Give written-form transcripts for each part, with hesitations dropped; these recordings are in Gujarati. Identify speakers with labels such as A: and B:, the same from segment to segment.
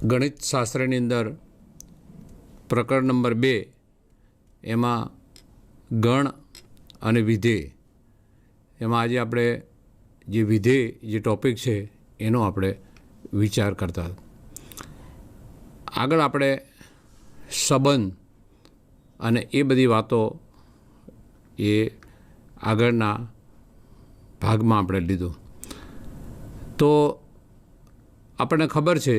A: ગણિત શાસ્ત્રની અંદર પ્રકરણ નંબર 2 એમાં ગણ અને વિધેય, એમાં આજે આપણે જે વિધેય જે ટૉપિક છે એનો આપણે વિચાર કરતા. આગળ આપણે સંબંધ અને એ બધી વાતો એ આગળના ભાગમાં આપણે લીધું. તો આપણને ખબર છે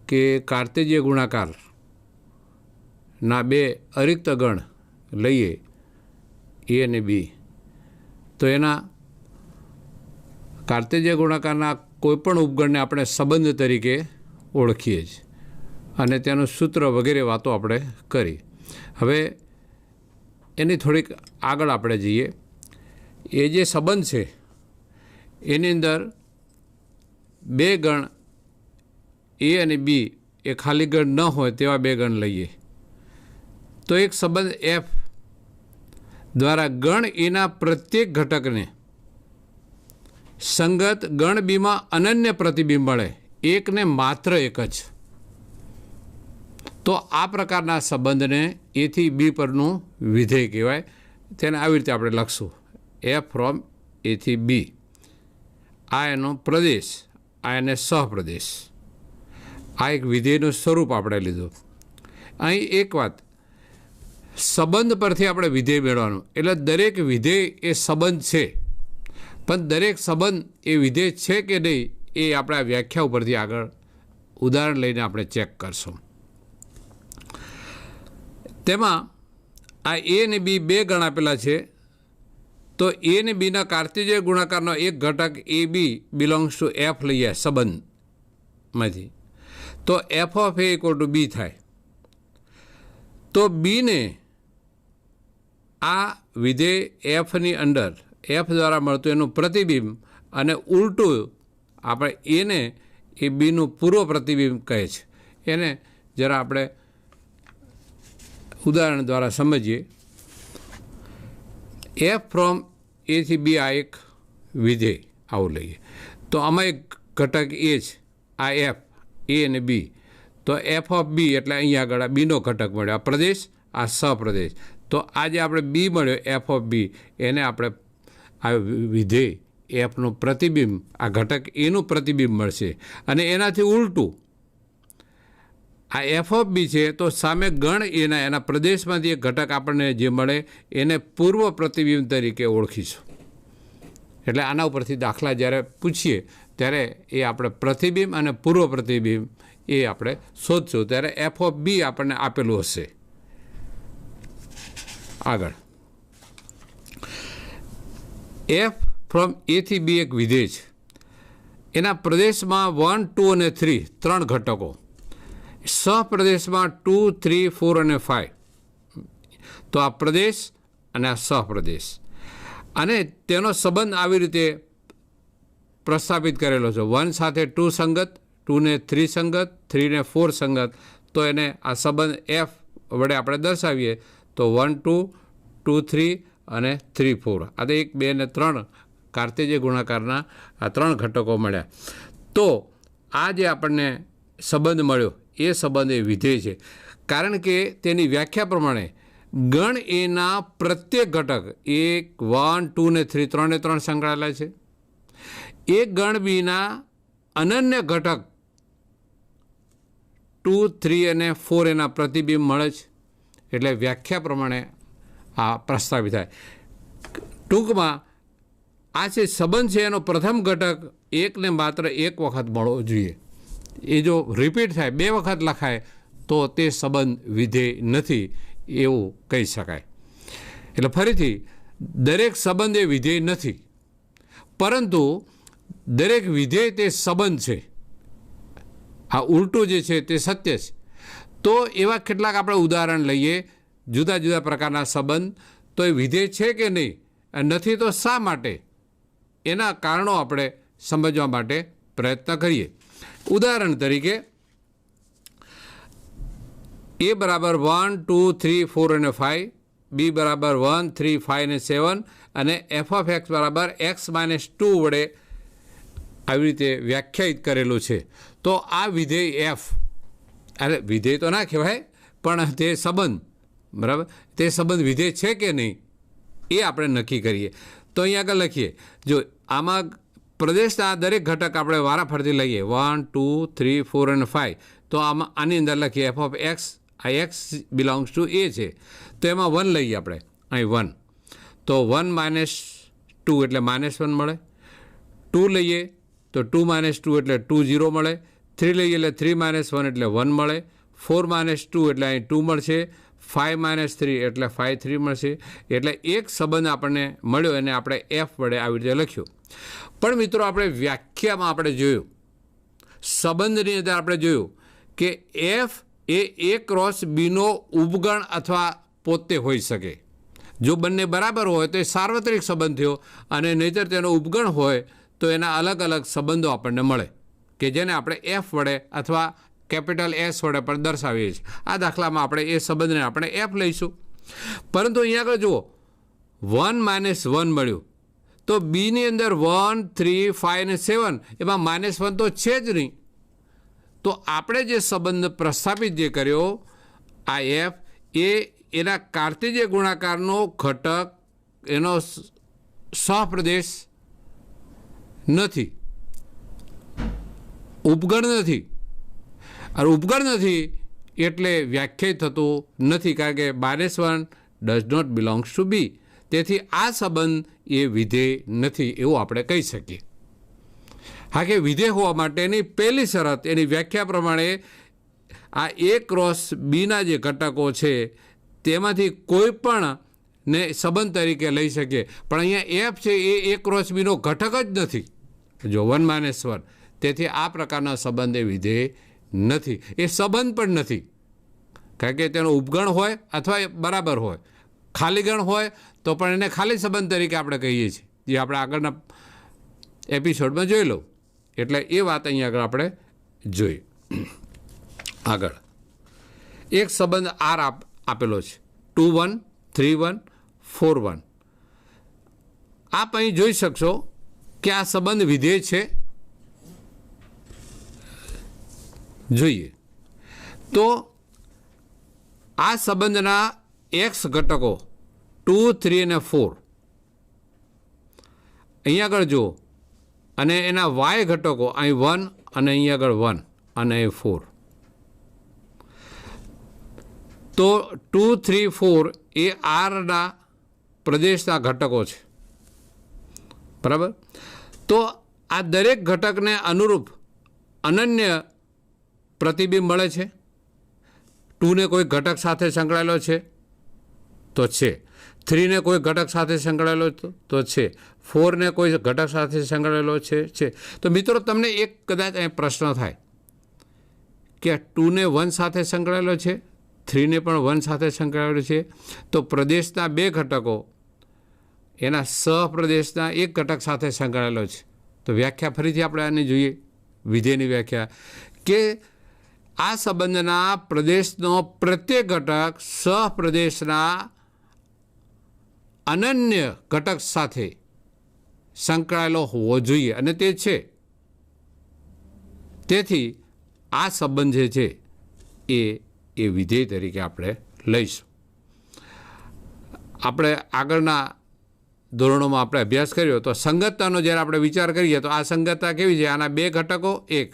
A: કે કાર્તેજીય ગુણાકારના બે અરિક્ત ગણ લઈએ એ અને બી, તો એના કાર્તેજીય ગુણાકારના કોઈપણ ઉપગણને આપણે સંબંધ તરીકે ઓળખીએ છીએ અને તેનું સૂત્ર વગેરે વાતો આપણે કરી. હવે એની થોડીક આગળ આપણે જઈએ. એ જે સંબંધ છે એની અંદર બે ગણ એ અને બી એ ખાલી ગણ ન હોય તેવા બે ગણ લઈએ તો એક સંબંધ એફ દ્વારા ગણ એના પ્રત્યેક ઘટકને સંગત ગણ બીમાં અનન્ય પ્રતિબિંબ મળે, એકને માત્ર એક જ. તો આ પ્રકારના સંબંધને એથી બી પરનું વિધેય કહેવાય. તેને આવી રીતે આપણે લખશું, એફ ફ્રોમ એથી બી. આ એનો પ્રદેશ, આ એને સહપ્રદેશ. આ એક વિધેયનું સ્વરૂપ આપણે લીધું. અહીં એક વાત, સંબંધ પરથી આપણે વિધેય મેળવવાનું, એટલે દરેક વિધેય એ સંબંધ છે, પણ દરેક સંબંધ એ વિધેય છે કે નહીં એ આપણે આ વ્યાખ્યા ઉપરથી આગળ ઉદાહરણ લઈને આપણે ચેક કરશું. તેમાં આ એ અને બી બે ગણ આપેલા છે, તો એ અને બીના કાર્તેજીય ગુણાકારનો એક ઘટક a b belongs to f લઈએ સંબંધમાંથી, તો f of a equal to b થાય. તો બીને આ વિધેય એફની અંદર એફ દ્વારા મળતું એનું પ્રતિબિંબ અને ઉલટું આપણે એને એ બીનું પૂર્વ પ્રતિબિંબ કહે છે. એને જરા આપણે ઉદાહરણ દ્વારા સમજીએ. એફ ફ્રોમ એથી બી આ એક વિધેય આવું લઈએ, તો આમાં એક ઘટક એ છે, આ એફ એ અને બી. તો એફ ઓફ બી એટલે અહીંયા આગળ બીનો ઘટક મળ્યો, આ પ્રદેશ, આ સહપ્રદેશ. તો આ જે આપણે બી મળ્યો એફ ઓફ બી, એને આપણે આ વિધેય એફનું પ્રતિબિંબ, આ ઘટક એનું પ્રતિબિંબ મળશે. અને એનાથી ઉલટું આ એફ ઓફ બી છે, તો સામે ગણ એના પ્રદેશમાંથી એક ઘટક આપણને જે મળે એને પૂર્વ પ્રતિબિંબ તરીકે ઓળખીશું. એટલે આના ઉપરથી દાખલા જ્યારે પૂછીએ ત્યારે એ આપણે પ્રતિબિંબ અને પૂર્વ પ્રતિબિંબ એ આપણે શોધશું, ત્યારે એફ ઓફ બી આપણને આપેલું હશે. આગળ એફ ફ્રોમ એથી બી એક વિધેય છે, એના પ્રદેશમાં 1, 2 અને 3 ત્રણ ઘટકો, સહપ્રદેશમાં 2, 3, 4 અને 5. તો આ પ્રદેશ અને આ સહપ્રદેશ, અને તેનો સંબંધ આવી રીતે પ્રસ્થાપિત કરેલો છે. 1 સાથે 2 સંગત, 2 ને 3 સંગત, 3 ને 4 સંગત. તો એને આ સંબંધ એફ વડે આપણે દર્શાવીએ તો 1, 2, 2, 3 અને 3, 4. આ તો 1, 2 અને 3 કાર્તેજીય ગુણાકારના આ ત્રણ ઘટકો મળ્યા. તો આ જે આપણને સંબંધ મળ્યો એ સંબંધ એ વિધેય છે, કારણ કે તેની વ્યાખ્યા પ્રમાણે ગણ એના પ્રત્યેક ઘટક 1, 2 ને 3 ત્રણે ત્રણ સંકળાયેલા છે. એક ગણ બીના અનન્ય ઘટક 2, 3 અને 4 એના પ્રતિબિંબ મળે છે. એટલે વ્યાખ્યા પ્રમાણે આ પ્રસ્તાવિત થાય. ટૂંકમાં આ જે સંબંધ છે એનો પ્રથમ ઘટક એકને માત્ર એક વખત મળવો જોઈએ. એ જો રિપીટ થાય, બે વખત લખાય તો તે સંબંધ વિધેય નથી એવું કહી શકાય. એટલે ફરીથી દરેક સંબંધ એ વિધેય નથી, પરંતુ દરેક વિધેય તે સંબંધ છે. આ ઉલટું જે છે તે સત્ય છે. તો એવા કેટલાક આપણે ઉદાહરણ લઈએ, જુદા જુદા પ્રકારના સંબંધ. તો એ વિધેય છે કે નહીં, નથી તો શા માટે, એના કારણો આપણે સમજવા માટે પ્રયત્ન કરીએ. ઉદાહરણ તરીકે એ બરાબર 1, 2, 3, 4 અને 5, બી બરાબર 1, 3, 5 અને 7, અને એફ ઓફ એક્સ બરાબર x-2 વડે આવી રીતે વ્યાખ્યાયિત કરેલું છે. તો આ વિધેય એફ અરે વિધેય તો ના કહેવાય, પણ તે સંબંધ, બરાબર, તે સંબંધ વિધેય છે કે નહીં એ આપણે નક્કી કરીએ. તો અહીંયા આગળ લખીએ, જો આમાં પ્રદેશના દરેક ઘટક આપણે વારાફરતી લઈએ 1 2 3 4 અને 5. તો આમાં આની અંદર લખીએ એફ ઓફ એક્સ, આ એક્સ બિલોંગ્સ ટુ એ છે, તો એમાં 1 લઈએ આપણે, અહીં 1. તો 1 - 2 એટલે -1 મળે. 2 લઈએ તો 2 - 2 એટલે 2 0 મળે. 3 લઈએ એટલે 3 - 1 એટલે 1 મળે. 4 - 2 એટલે અહીં 2 મળશે. 5 - 3 એટલે 5 3 મળશે. એટલે એક સંબંધ આપણને મળ્યો અને આપણે એફ વડે આવી રીતે લખ્યો. પણ મિત્રો આપણે વ્યાખ્યામાં આપણે જોયું, સંબંધની અંદર આપણે જોયું કે એફ એ A ક્રોસ બીનો ઉપગણ અથવા પોતે હોઈ શકે. જો બંને બરાબર હોય તો એ સાર્વત્રિક સંબંધ થયો, અને નહીંતર તેનો ઉપગણ હોય તો એના અલગ અલગ સંબંધો આપણને મળે કે જેને આપણે એફ વડે અથવા કેપિટલ એસ વડે પણ દર્શાવીએ છીએ. આ દાખલામાં આપણે એ સંબંધને આપણે એફ લઈશું. પરંતુ અહીંયા આગળ જુઓ 1 - 1 મળ્યું, તો બીની અંદર 1 3 5 અને 7 એમાં -1 તો છે જ નહીં. તો આપણે જે સંબંધ પ્રસ્થાપિત જે કર્યો આ એફ એ એના કાર્ટેજીય ગુણાકારનો ઘટક, એનો સહપ્રદેશ નથી, ઉપગણ નથી. અને ઉપગણ નથી એટલે વ્યાખ્યાયિત થતું નથી, કારણ કે -1 ડઝ નોટ બિલોંગ્સ ટુ બી. તેથી આ સંબંધ એ વિધેય નથી એવું આપણે કહી શકીએ. હા, કે વિધેય હોવા માટેની પહેલી શરત એની વ્યાખ્યા પ્રમાણે આ A ક્રોસ બીના જે ઘટકો છે તેમાંથી કોઈ પણ ને સંબંધ તરીકે લઈ શકીએ. પણ અહીંયા એફ છે એ A ક્રોસ બીનો ઘટક જ નથી, જો 1 - 1. તેથી આ પ્રકારના સંબંધ એ વિધેય નથી, એ સંબંધ પણ નથી, કારણ કે તેનો ઉપગણ હોય અથવા એ બરાબર હોય. ખાલી ગણ હોય તો પણ એને ખાલી સંબંધ તરીકે આપણે કહીએ છીએ, જે આપણે આગળના એપિસોડમાં જોઈ લઉં. એટલે એ વાત અહીંયા આગળ આપણે જોઈ. આગળ એક સંબંધ આર આપેલો છે 2 1 3 1 4 1. આપ અહીં જોઈ શકશો કે આ સંબંધ વિધેય છે. જોઈએ તો આ સંબંધના એક્સ ઘટકો 2 3 અને 4 અહીંયા આગળ જુઓ, અને એના વાય ઘટકો અહીં 1 અને અહીં આગળ 1 અને અહીં 4. તો 2 3 4 એ આરના પ્રદેશના ઘટકો છે, બરાબર. તો આ દરેક ઘટકને અનુરૂપ અનન્ય પ્રતિબિંબ મળે છે. 2ને કોઈ ઘટક સાથે સંકળાયેલો છે તો છે, 3ને કોઈ ઘટક સાથે સંકળાયેલો તો છે, 4ને કોઈ ઘટક સાથે સંકળાયેલો છે. તો મિત્રો તમને એક કદાચ અહીં પ્રશ્ન થાય કે 2ને 1 સાથે સંકળાયેલો છે, 3ને પણ 1 સાથે સંકળાયેલો છે, તો પ્રદેશના બે ઘટકો એના સહપ્રદેશના એક ઘટક સાથે સંકળાયેલો છે. તો વ્યાખ્યા ફરીથી આપણે આને જોઈએ, વિધેયની વ્યાખ્યા, કે આ સંબંધના પ્રદેશનો પ્રત્યેક ઘટક સહપ્રદેશના અનન્ય ઘટક સાથે સંકળાયેલો હોવો જોઈએ, અને તે છે. તેથી આ સંબંધ જે છે એ વિધેય તરીકે આપણે લઈશું. આપણે આગળના ધોરણોમાં આપણે અભ્યાસ કર્યો તો સંગતતાનો જ્યારે આપણે વિચાર કરીએ તો આ સંગતતા કેવી છે? આના બે ઘટકો એક,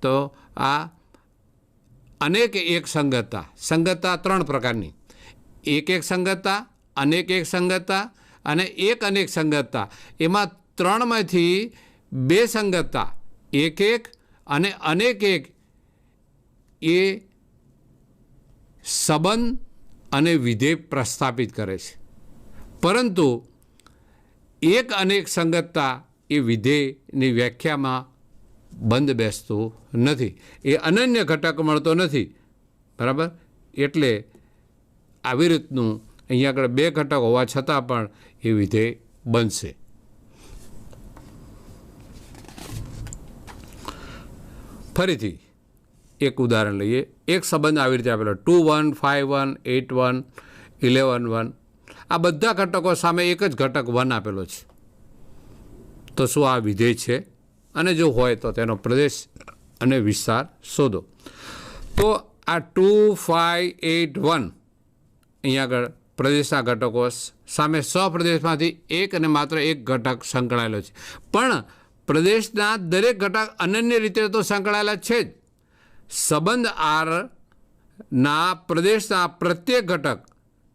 A: તો આ અનેક એક સંગતતા. સંગતતા 3 પ્રકારની: એક સંગતતા, અનેક એક સંગતતા અને એક અનેક સંગતતા. એમાં 3માંથી 2 સંગતતા, એક અને અનેક એક, એ સંબંધ અને વિધેય પ્રસ્થાપિત કરે છે. પરંતુ એક અનેક સંગતતા એ વિધેયની વ્યાખ્યામાં બંધ બેસતું નથી, એ અનન્ય ઘટક મળતો નથી, બરાબર. એટલે આવી રીતનું અહીંયા આગળ 2 ઘટક હોવા છતાં પણ એ વિધેય બનશે. ફરીથી એક ઉદાહરણ લઈએ. એક સંબંધ આવી રીતે આપેલો 2 1 5 1 8 1 11 1. આ બધા ઘટકો સામે એક જ ઘટક 1 આપેલો છે. તો શું આ વિધેય છે? અને જો હોય તો તેનો પ્રદેશ અને વિસ્તાર શોધો. તો આ 2, 5, 8, 1 અહીંયા આગળ પ્રદેશના ઘટકો સામે સહપ્રદેશમાંથી એક અને માત્ર એક ઘટક સંકળાયેલો છે, પણ પ્રદેશના દરેક ઘટક અનન્ય રીતે તો સંકળાયેલા છે જ. સંબંધ આરના પ્રદેશના પ્રત્યેક ઘટક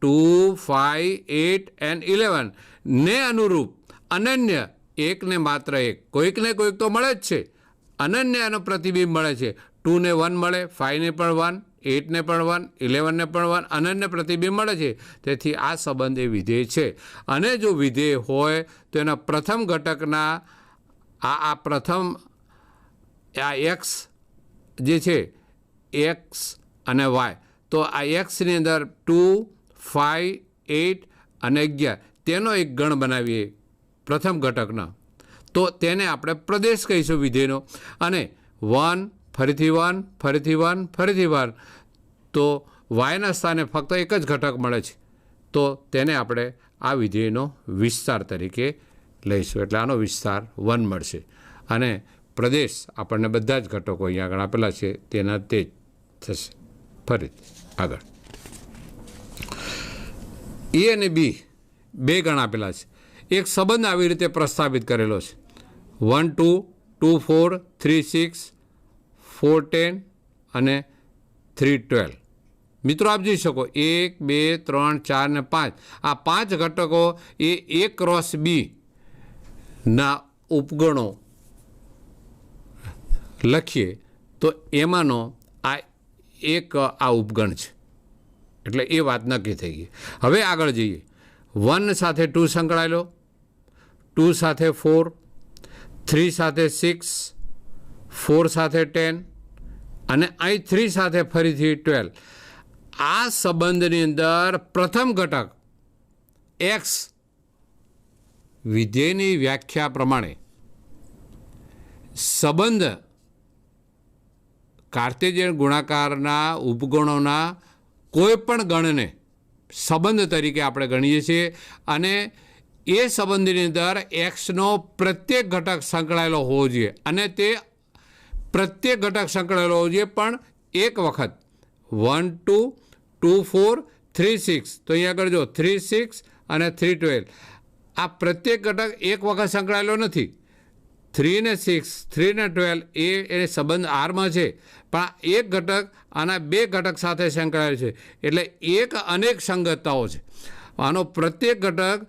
A: 2, 5, 8 and 11 ને અનુરૂપ અનન્ય એકને માત્ર એક, કોઈકને કોઈક તો મળે જ છે, અનન્ય એનો પ્રતિબિંબ મળે છે. 2 ને 1 મળે, 5 ને પણ 1, 8 ને પણ 1, 11 ને પણ 1, અનન્ય પ્રતિબિંબ મળે છે. તેથી આ સંબંધ એ વિધેય છે. અને જો વિધેય હોય તો એના પ્રથમ ઘટકના પ્રથમ એક્સ જે છે, એક્સ અને વાય, તો આ એક્સની અંદર 2, 5, 8 અને 11 તેનો એક ગણ બનાવીએ પ્રથમ ઘટકનો, તો તેને આપણે પ્રદેશ કહીશું વિધેયનો. અને 1 ફરીથી 1 ફરીથી 1 ફરીથી 1, તો વાયના સ્થાને ફક્ત એક જ ઘટક મળે છે, તો તેને આપણે આ વિધેયનો વિસ્તાર તરીકે લઈશું. એટલે આનો વિસ્તાર 1 મળશે. અને પ્રદેશ આપણને બધા જ ઘટકો અહીંયા આગળ આપેલા છે તેના તે જ થશે. ફરી આગળ એ અને બી બે ગણ આપેલા છે. એક સંબંધ આવી રીતે પ્રસ્થાપિત કરેલો છે. 1, 2, 2, 4, 3, 6, 4, 10 અને 3, 12. મિત્રો આપ જોઈ શકો 1, 2, 3, 4 ને 5, આ 5 ઘટકો એ A ક્રોસ બી ના ઉપગણો લખીએ તો એમાંનો આ એક આ ઉપગણ છે. એટલે એ વાત નક્કી થઈ ગઈ. હવે આગળ જઈએ. 1 સાથે 2 સંકળાયેલો, 2 સાથે 4, 3 સાથે 6, 4 સાથે 10 અને અહીં 3 સાથે ફરીથી 12. આ સંબંધની અંદર પ્રથમ ઘટક એક્સ વિધેયની વ્યાખ્યા પ્રમાણે સંબંધ કાર્ટેશિયન ગુણાકારના ઉપગણોના કોઈ પણ ગણને સંબંધ તરીકે આપણે ગણીએ છીએ. અને એ સંબંધની અંદર એક્સનો પ્રત્યેક ઘટક સંકળાયેલો હોવો જોઈએ, અને તે પ્રત્યેક ઘટક સંકળાયેલો હોવો જોઈએ પણ એક વખત. 1, 2, 2, 4, 3, 6, તો અહીંયા આગળ જો 3, 6 અને 3, 12, આ પ્રત્યેક ઘટક એક વખત સંકળાયેલો નથી. 3 ને 6, 3 ને 12 એ સંબંધ આરમાં છે, પણ એક ઘટક આના બે ઘટક સાથે સંકળાયેલ છે. એટલે એક અનેક સંગતતાઓ છે. આનો પ્રત્યેક ઘટક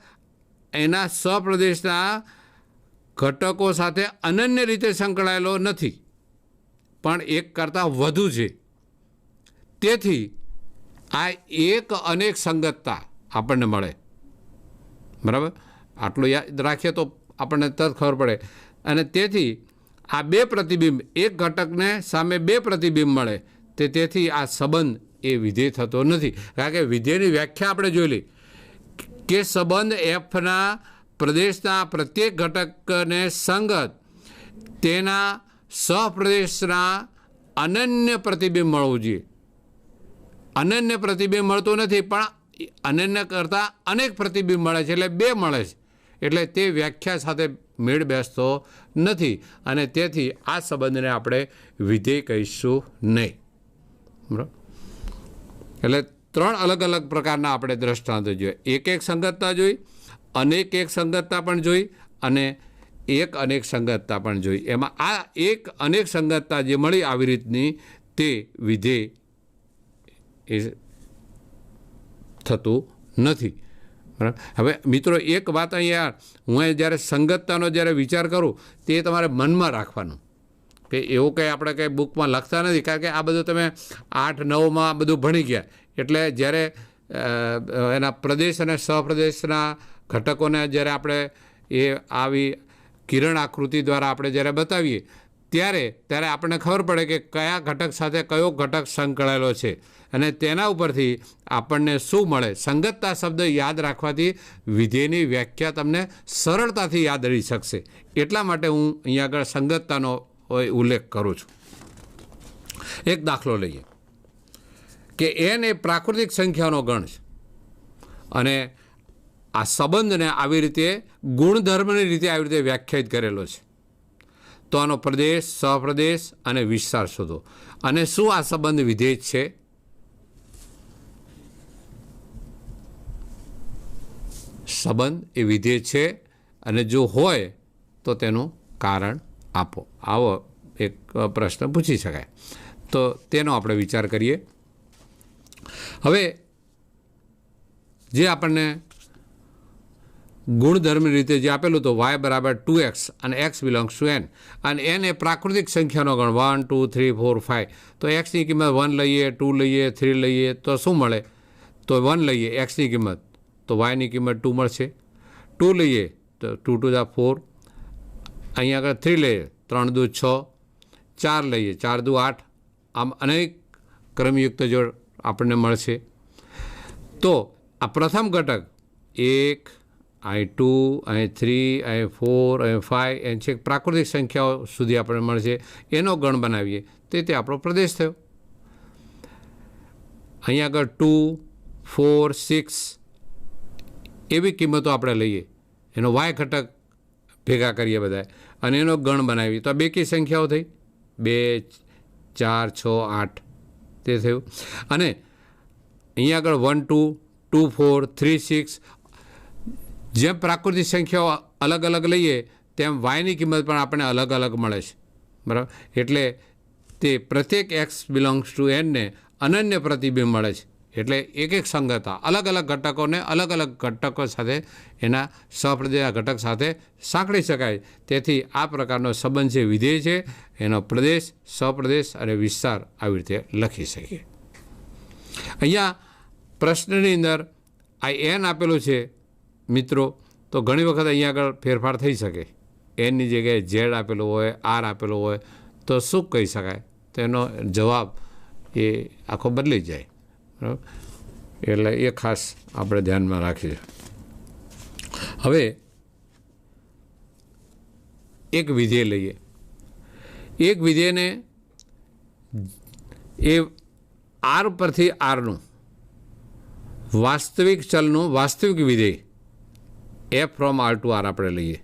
A: એના સપ્રદેશના ઘટકો સાથે અનન્ય રીતે સંકળાયેલો નથી, પણ એક કરતાં વધુ છે. તેથી આ એક અનેક સંગતતા આપણને મળે. બરાબર, આટલું યાદ રાખીએ તો આપણને તરત ખબર પડે. અને તેથી આ બે પ્રતિબિંબ, એક ઘટકને સામે બે પ્રતિબિંબ મળે, તેથી આ સંબંધ એ વિધેય થતો નથી. કારણ કે વિધેયની વ્યાખ્યા આપણે જોઈ લઈ કે સંબંધ એફના પ્રદેશના પ્રત્યેક ઘટકને સંગત તેના સહપ્રદેશના અનન્ય પ્રતિબિંબ મળવું જોઈએ. અનન્ય પ્રતિબિંબ મળતું નથી, પણ અનન્ય કરતાં અનેક પ્રતિબિંબ મળે છે, એટલે બે મળે છે. એટલે તે વ્યાખ્યા સાથે મેળ બેસતો નથી, અને તેથી આ સંબંધને આપણે વિધેય કહીશું નહીં. બરાબર. એટલે 3 અલગ અલગ પ્રકારના આપણે દ્રષ્ટાંતો જોઈએ. એક સંગતતા જોઈ, અનેક એક સંગતતા પણ જોઈ, અને એક અનેક સંગતતા પણ જોઈ. એમાં આ એક અનેક સંગતતા જે મળી આવી રીતની, તે વિધેય એ થતું નથી. બરાબર. હવે મિત્રો એક વાત અહીંયા હું જ્યારે સંગતતાનો જ્યારે વિચાર કરું તે તમારે મનમાં રાખવાનું કે એવું કંઈ આપણે કંઈ બુકમાં લખતા નથી. કારણ કે આ બધું તમે 8, 9માં બધું ભણી ગયા. એટલે જ્યારે એના પ્રદેશ અને સહપ્રદેશના ઘટકોને જ્યારે આપણે એ આવી કિરણ આકૃતિ દ્વારા આપણે જ્યારે બતાવીએ ત્યારે આપણને ખબર પડે કે કયા ઘટક સાથે કયો ઘટક સંકળાયેલો છે, અને તેના ઉપરથી આપણને શું મળે. સંગતતા શબ્દ યાદ રાખવાથી વિધેયની વ્યાખ્યા તમને સરળતાથી યાદ રહી શકશે. એટલા માટે હું અહીંયા આગળ સંગતતાનો ઉલ્લેખ કરું છું. એક દાખલો લઈએ કે n એ પ્રાકૃતિક સંખ્યાનો ગણ છે, અને આ સંબંધને આવી રીતે ગુણધર્મની રીતે આવી રીતે વ્યાખ્યાયિત કરેલો છે. તો આનો પ્રદેશ, સહપ્રદેશ અને વિસ્તાર શોધો. અને શું આ સંબંધ વિધેય છે? સંબંધ એ વિધેય છે, અને જો હોય તો તેનું કારણ આપો. આવો એક પ્રશ્ન પૂછી શકાય. તો તેનો આપણે વિચાર કરીએ. હવે જે આપણને ગુણધર્મની રીતે જે આપેલું તો y બરાબર 2x અને x બિલોંગ્સ ટુ n, અને n એ પ્રાકૃતિક સંખ્યાનો ગણ 1 2 3 4 5. તો xની કિંમત 1 લઈએ, 2 લઈએ, 3 લઈએ તો શું મળે? તો 1 લઈએ xની કિંમત, તો yની કિંમત 2 મળશે. 2 લઈએ તો 2 2 4, અહીંયા આગળ 3 લઈએ 3 2 6, 4 લઈએ 4 2 8. આમ અનેક ક્રમયુક્ત જોડ આપણને મળશે. તો આ પ્રથમ ઘટક 1, અહીં 2, અહીં 3, અહીં 4, અહીં 5, એમ છે પ્રાકૃતિક સંખ્યાઓ સુધી આપણને મળશે. એનો ગણ બનાવીએ તે આપણો પ્રદેશ થયો. અહીં આગળ 2, 4, 6 એવી કિંમતો આપણે લઈએ, એનો y ઘટક ભેગા કરીએ બધા અને એનો ગણ બનાવીએ તો આ બેકી સંખ્યાઓ થઈ. 2, 4, 6, 8 તે થયું. અને અહીંયા આગળ 1 2, 2 4, 3 6, જેમ પ્રાકૃતિક સંખ્યાઓ અલગ અલગ લઈએ તેમ yની કિંમત પણ આપણને અલગ અલગ મળે છે, બરાબર. એટલે તે પ્રત્યેક x બિલોંગ્સ ટુ n ને અનન્ય પ્રતિબિંબ મળે છે. એટલે એક એક સંગતતા અલગ અલગ ઘટકોને અલગ અલગ ઘટકો સાથે એના સહપ્રદેશના ઘટક સાથે સાંકળી શકાય. તેથી આ પ્રકારનો સંબંધ છે વિધેય છે, એનો પ્રદેશ, સહપ્રદેશ અને વિસ્તાર આવી રીતે લખી શકીએ. અહીંયા પ્રશ્નની અંદર આ n આપેલું છે મિત્રો, તો ઘણી વખત અહીંયા આગળ ફેરફાર થઈ શકે. એનની જગ્યાએ ઝેડ આપેલો હોય, આર આપેલો હોય તો શું કહી શકાય? તેનો જવાબ એ આખો બદલી જાય, બરાબર. એટલે એ ખાસ આપણે ધ્યાનમાં રાખીએ. હવે એક વિધેય લઈએ. એક વિધેયને એ આર પરથી આરનું વાસ્તવિક ચલનું વાસ્તવિક વિધેય f from r to r આપણે લઈએ.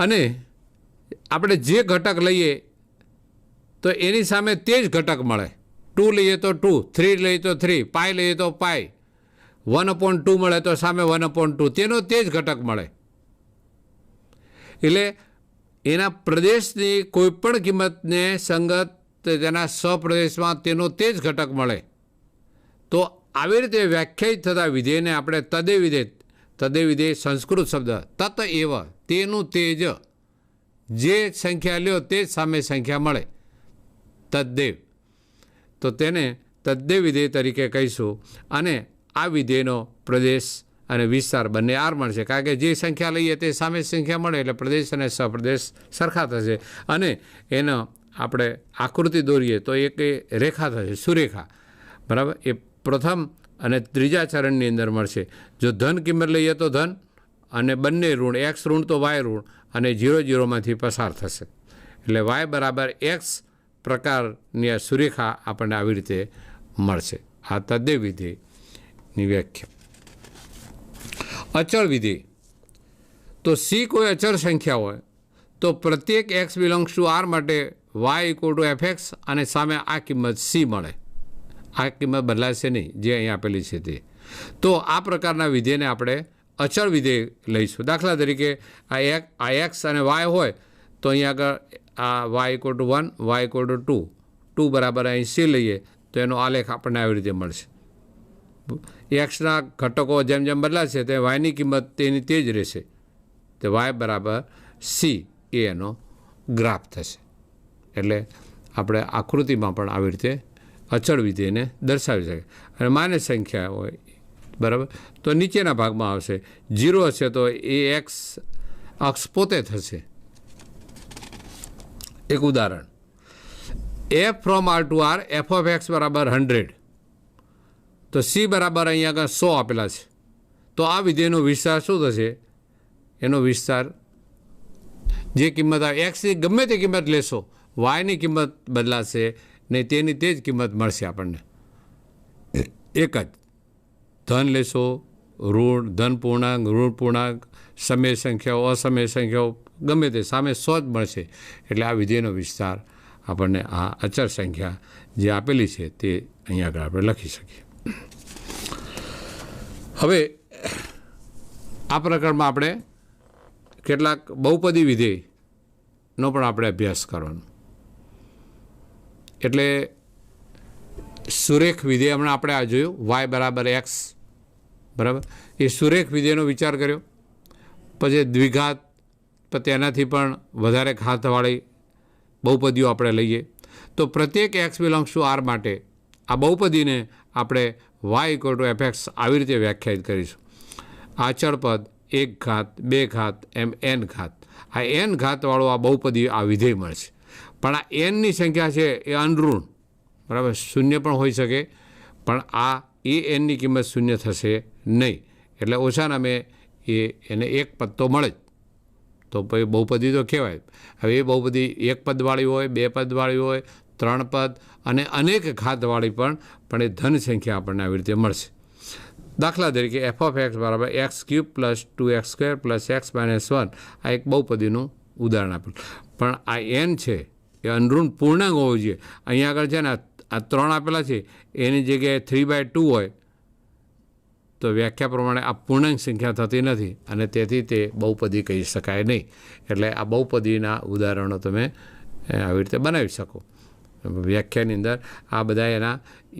A: અને આપણે જે ઘટક લઈએ તો એની સામે તે જ ઘટક મળે. 2 લઈએ તો 2, 3 લઈએ તો 3, પાઈ લઈએ તો પાઈ, 1/2 મળે તો સામે 1/2, તેનો તે જ ઘટક મળે. એટલે એના પ્રદેશની કોઈપણ કિંમતને સંગત તેના સપ્રદેશમાં તેનો તે જ ઘટક મળે. તો આવી રીતે વ્યાખ્યાયિત થતા વિધેયને આપણે તદે વિધેય સંસ્કૃત શબ્દ તત એવ, તેનું તે જ, જે સંખ્યા લ્યો તે જ સામે સંખ્યા મળે, તદ્દેવ. તો તેને તદ્દેવ વિધેય તરીકે કહીશું. અને આ વિધેયનો પ્રદેશ અને વિસ્તાર બંને આર મળશે, કારણ કે જે સંખ્યા લઈએ તે સામે સંખ્યા મળે એટલે પ્રદેશ અને સપ્રદેશ સરખા થશે. અને એનો આપણે આકૃતિ દોરીએ તો એક રેખા થશે, સુરેખા, બરાબર. એ પ્રથમ અને ત્રીજા ચરણની અંદર મળશે. જો ધન કિંમત લઈએ તો ધન, અને બંને ઋણ, x ઋણ તો y ઋણ, અને 0 0માંથી પસાર થશે. એટલે y બરાબર x પ્રકારની આ સુરેખા આપણને આવી રીતે મળશે. આ તદ્દેવ વિધેયની વ્યાખ્યા. અચળ વિધેય. તો c કોઈ અચળ સંખ્યા હોય તો પ્રત્યેક x બિલોંગ્સ ટુ r માટે y ઇક્વલ ટુ fx અને સામે આ કિંમત c મળે. આ કિંમત બદલાશે નહીં જે અહીં આપેલી છે તે. તો આ પ્રકારના વિધેયને આપણે અચળ વિધેય લઈશું. દાખલા તરીકે આ x અને y હોય તો અહીંયા આગળ આ y equal to 1, y equal to 2 બરાબર અહીં c લઈએ તો એનો આલેખ આપણને આવી રીતે મળશે. એક્સના ઘટકો જેમ જેમ બદલાશે તે yની કિંમત તેની તે જ રહેશે. તે y બરાબર c એ એનો ગ્રાફ થશે. એટલે આપણે આકૃતિમાં પણ આવી રીતે અચળ વિધેયને દર્શાવી શકે. અને માન્ય સંખ્યા હોય, બરાબર, તો નીચેના ભાગમાં આવશે. 0 હશે તો એ એક્સ અક્ષ પોતે થશે. એક ઉદાહરણ, f from r to r f of x બરાબર 100, તો c બરાબર અહીંયા આગળ 100 આપેલા છે. તો આ વિધેયનો વિસ્તાર શું થશે? એનો વિસ્તાર જે કિંમત આવે એક્સની ગમે તે કિંમત લેશો, વાયની કિંમત બદલાશે નહીં, તેની તે જ કિંમત મળશે આપણને. એક જ ધન લેશો, ઋણ, ધન પૂર્ણાંક, ઋણ પૂર્ણાંક, સમય સંખ્યાઓ, અસમય સંખ્યાઓ ગમે તે સામે 100 જ મળશે. એટલે આ વિધેયનો વિસ્તાર આપણને આ અચળ સંખ્યા જે આપેલી છે તે અહીંયા આગળ આપણે લખી શકીએ. હવે આ પ્રકરણમાં આપણે કેટલાક બહુપદી વિધેયનો પણ આપણે અભ્યાસ કરવાનો. એટલે સુરેખ વિધેય હમણાં આપણે આ જોયું y બરાબર x, બરાબર, એ સુરેખ વિધેયનો વિચાર કર્યો. પછી દ્વિઘાત, પછી એનાથી પણ વધારે ઘાતવાળી બહુપદીઓ આપણે લઈએ તો પ્રત્યેક x બિલોંગ્સ ટુ r માટે આ બહુપદીને આપણે y = fx આવી રીતે વ્યાખ્યાયિત કરીશું. આ અચળ પદ 1 ઘાત 2 ઘાત એમ n ઘાત, આ n ઘાતવાળો આ બહુપદી આ વિધેય મળશે. પણ આ nની સંખ્યા છે એ અનઋણ, બરાબર, શૂન્ય પણ હોઈ શકે, પણ આ nની કિંમત શૂન્ય થશે નહીં. એટલે ઓછા નામે એને એક પદ તો મળે જ, તો પછી બહુપદી તો કહેવાય. હવે એ બહુપદી 1 પદવાળી હોય, 2 પદવાળી હોય, 3 પદ અને અનેક ઘાતવાળી પણ એ ધન સંખ્યા આપણને આવી રીતે મળશે. દાખલા તરીકે f(x) બરાબર x³ + 2x² + x - 1 આ એક બહુપદીનું ઉદાહરણ આપેલું. પણ આ n છે એ અનઋણ પૂર્ણાંક હોવો જોઈએ. અહીંયા આગળ છે ને આ 3 આપેલા છે, એની જગ્યાએ 3/2 હોય તો વ્યાખ્યા પ્રમાણે આ પૂર્ણાંક સંખ્યા થતી નથી અને તેથી તે બહુપદી કહી શકાય નહીં. એટલે આ બહુપદીના ઉદાહરણો તમે આવી રીતે બનાવી શકો. વ્યાખ્યાની અંદર આ બધા એના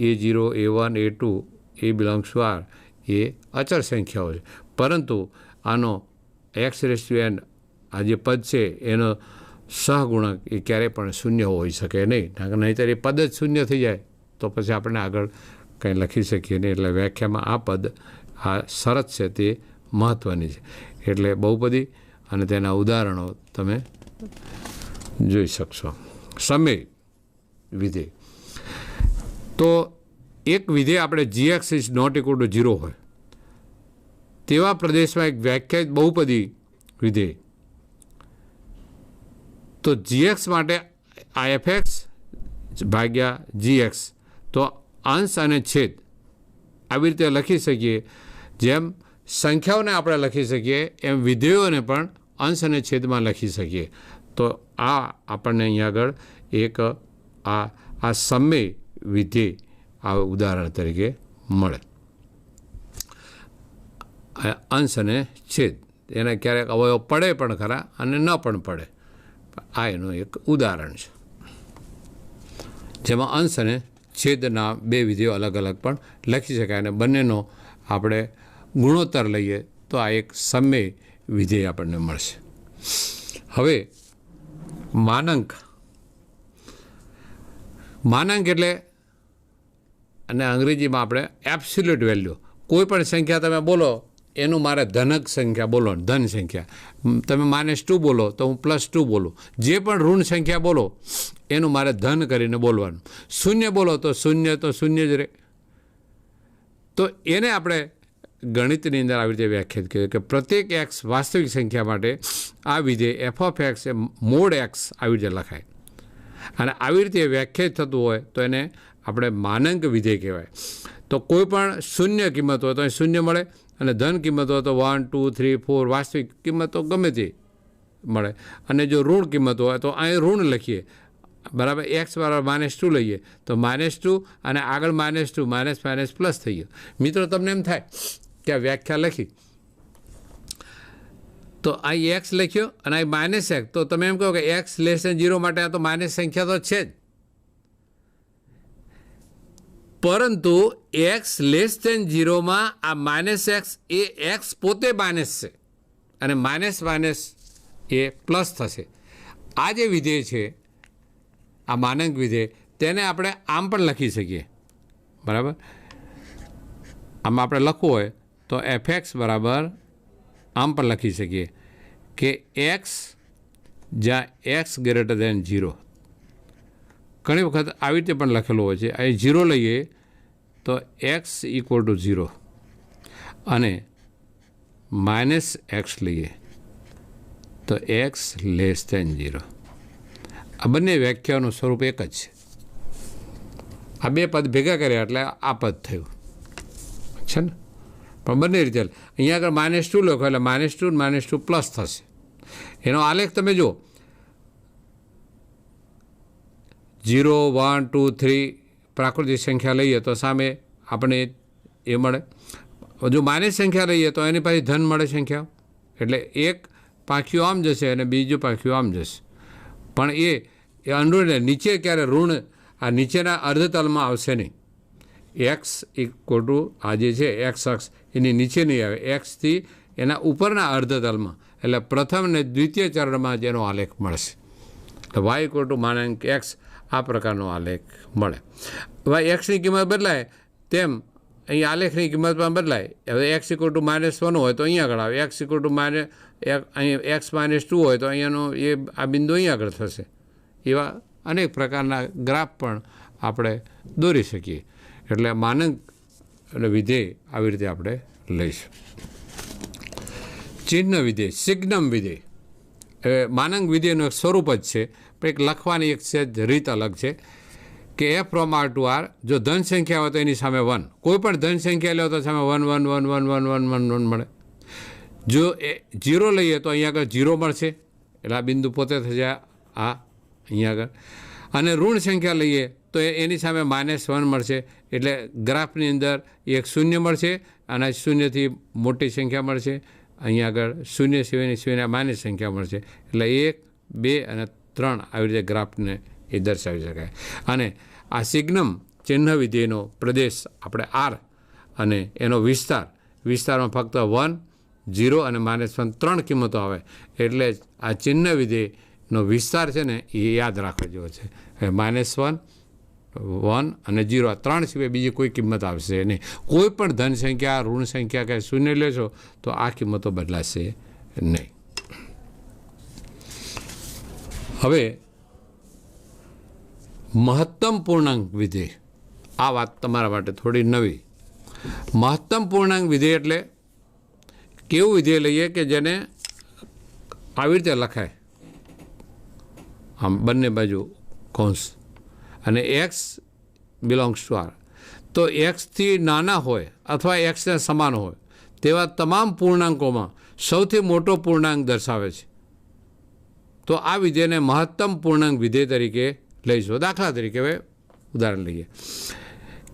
A: a0, a1, a2, a belongs to r એ અચળ સંખ્યાઓ છે. પરંતુ આનો x⁴n આ જે પદ છે એનો સહગુણક એ ક્યારેય પણ શૂન્ય હોઈ શકે નહીં. નહીંતર એ પદ જ શૂન્ય થઈ જાય તો પછી આપણે આગળ કંઈ લખી શકીએ નહીં. એટલે વ્યાખ્યામાં આ પદ આ શરત છે તે મહત્ત્વની છે. એટલે બહુપદી અને તેના ઉદાહરણો તમે જોઈ શકશો. સમય વિધેય તો એક વિધેય આપણે gx = 0 હોય તેવા પ્રદેશમાં એક વ્યાખ્યાયિત બહુપદી વિધેય, તો gx માટે આ fx ભાગ્યા gx, તો અંશ અને છેદ આવી રીતે લખી શકીએ. જેમ સંખ્યાઓને આપણે લખી શકીએ એમ વિધેયોને પણ અંશ અને છેદમાં લખી શકીએ. તો આ આપણને અહીંયા આગળ એક આ સમય વિધેય આ ઉદાહરણ તરીકે મળે. અંશ અને છેદ એના ક્યારેક અવયવ પડે પણ ખરા અને ન પણ પડે. આ એનું એક ઉદાહરણ છે જેમાં અંશ અને છેદના 2 વિધેયો અલગ અલગ પણ લખી શકાય અને બંનેનો આપણે ગુણોત્તર લઈએ તો આ એક સમય વિધેય આપણને મળશે. હવે માનાંક એટલે અને અંગ્રેજીમાં આપણે એબ્સોલ્યુટ વેલ્યુ. કોઈ પણ સંખ્યા તમે બોલો એનું મારે ધનક સંખ્યા બોલો, ધન સંખ્યા. તમે -2 બોલો તો હું +2 બોલું. જે પણ ઋણ સંખ્યા બોલો એનું મારે ધન કરીને બોલવાનું. શૂન્ય બોલો તો શૂન્ય જ રહે. તો એને આપણે ગણિતની અંદર આવી રીતે વ્યાખ્યાયિત કરીએ કે પ્રત્યેક x વાસ્તવિક સંખ્યા માટે આ વિધેય f(x) એ મોડ x આવી રીતે લખાય. અને આવી રીતે વ્યાખ્યાયિત થતું હોય તો એને આપણે માનાંક વિધેય કહેવાય. તો કોઈ પણ શૂન્ય કિંમત હોય તો અહીં શૂન્ય મળે અને ધન કિંમત હોય તો 1, 2, 3, 4 વાસ્તવિક કિંમતો ગમે તે મળે. અને જો ઋણ કિંમત હોય તો અહીં ઋણ લખીએ, બરાબર. x બરાબર -2 લઈએ તો -2 અને આગળ -2 માઇનસ પ્લસ થઈ ગયો. મિત્રો તમને એમ થાય કે આ વ્યાખ્યા લખી તો અહીં x લખ્યો અને અહીં -x, તો તમે એમ કહો કે x<0 માટે આ તો માઇનસ સંખ્યા તો છે જ. પરંતુ x 0માં આ -x એ x પોતે માઇનસ છે અને માઇનસ એ પ્લસ થશે. આ જે વિધેય છે આ માનાંક વિધેય તેને આપણે આમ પણ લખી શકીએ, બરાબર. આમાં આપણે લખવું હોય તો f(x) બરાબર આમ પણ લખી શકીએ કે x જ્યાં x 0. ઘણી વખત આવી રીતે પણ લખેલું હોય છે. અહીં 0 લઈએ તો x = 0 અને -x લઈએ તો x<0. આ બંને વ્યાખ્યાઓનું સ્વરૂપ એક જ છે. આ 2 પદ ભેગા કર્યા એટલે આ પદ થયું છે ને. પણ બંને રીતે અહીંયા આગળ -2 લખો એટલે -2 પ્લસ થશે. એનો આલેખ તમે જુઓ 0 1 2 3 પ્રાકૃતિક સંખ્યા લઈએ તો સામે આપણે એ મળે. જો માઇનસ સંખ્યા લઈએ તો એની પાસે ધન મળે સંખ્યા, એટલે એક પાંખીઓ આમ જશે અને બીજું પાંખીઓ આમ જશે. પણ એ અંડર નીચે ક્યારે ઋણ આ નીચેના અર્ધતલમાં આવશે નહીં. એક્સ ઇક્વલ ટુ આ જે છે એક્સ અક્ષ એની નીચે નહીં આવે, એક્સથી એના ઉપરના અર્ધતલમાં, એટલે પ્રથમ અને દ્વિતીય ચરણમાં જ એનો આલેખ મળશે. એટલે વાય ઇક્વલ ટુ માનાંક એક્સ આ પ્રકારનો આલેખ મળે. હવે એક્સની કિંમત બદલાય તેમ અહીં આલેખની કિંમત પણ બદલાય. હવે એક્સ ઇક્વલ ટુ -1 હોય તો અહીંયા આગળ આવે, એક્સ ઇક્વલ ટુ અહીં એક્સ -2 હોય તો અહીંયાનો એ આ બિંદુ અહીંયા આગળ થશે. એવા અનેક પ્રકારના ગ્રાફ પણ આપણે દોરી શકીએ. એટલે માનાંક અને વિધેય આવી રીતે આપણે લઈશું. ચિહ્ન વિધેય, સિગ્નમ વિધેય એ માનાંક વિધેયનું એક સ્વરૂપ જ છે, પણ એક લખવાની એક રીત અલગ છે કે f from R to R જો ધન સંખ્યા હોય તો એની સામે 1, કોઈ પણ ધન સંખ્યા લો તો સામે 1 1 1 1 1 1 1 1 મળે. જો 0 લઈએ તો અહીંયા આગળ 0 મળશે, એટલે આ બિંદુ પોતે થશે આ અહીંયા આગળ. અને ઋણ સંખ્યા લઈએ તો એની સામે -1 મળશે, એટલે ગ્રાફની અંદર એક શૂન્ય મળશે અને શૂન્યથી મોટી સંખ્યા મળશે. અહીંયા આગળ શૂન્ય સિવાયની માઇનસ સંખ્યા મળશે, એટલે 1 2 અને 3 આવી રીતે ગ્રાફને એ દર્શાવી શકાય. અને આ સિગ્નમ ચિહ્ન વિધેયનો પ્રદેશ આપણે R અને એનો વિસ્તારમાં ફક્ત 1 0 અને -1 3 કિંમતો આવે, એટલે આ ચિહ્ન વિધેયનો વિસ્તાર છે ને એ યાદ રાખવા જેવો છે. -1 1 અને 0 આ 3 સિવાય બીજી કોઈ કિંમત આવશે નહીં. કોઈ પણ ધન સંખ્યા ઋણ સંખ્યા કે શૂન્ય લેશો તો આ કિંમતો બદલાશે નહીં. હવે મહત્તમ પૂર્ણાંક વિધેય, આ વાત તમારા માટે થોડી નવી. મહત્તમ પૂર્ણાંક વિધેય એટલે કેવું વિધેય લઈએ કે જેને આવી રીતે લખાય, આમ બંને બાજુ કૌંસ, અને એક્સ બિલોંગ્સ ટુ આર, તો એક્સથી નાના હોય અથવા એક્સને સમાન હોય તેવા તમામ પૂર્ણાંકોમાં સૌથી મોટો પૂર્ણાંક દર્શાવે છે. તો આ વિધેયને મહત્તમ પૂર્ણાંક વિધેય તરીકે લઈશું. દાખલા તરીકે હવે ઉદાહરણ લઈએ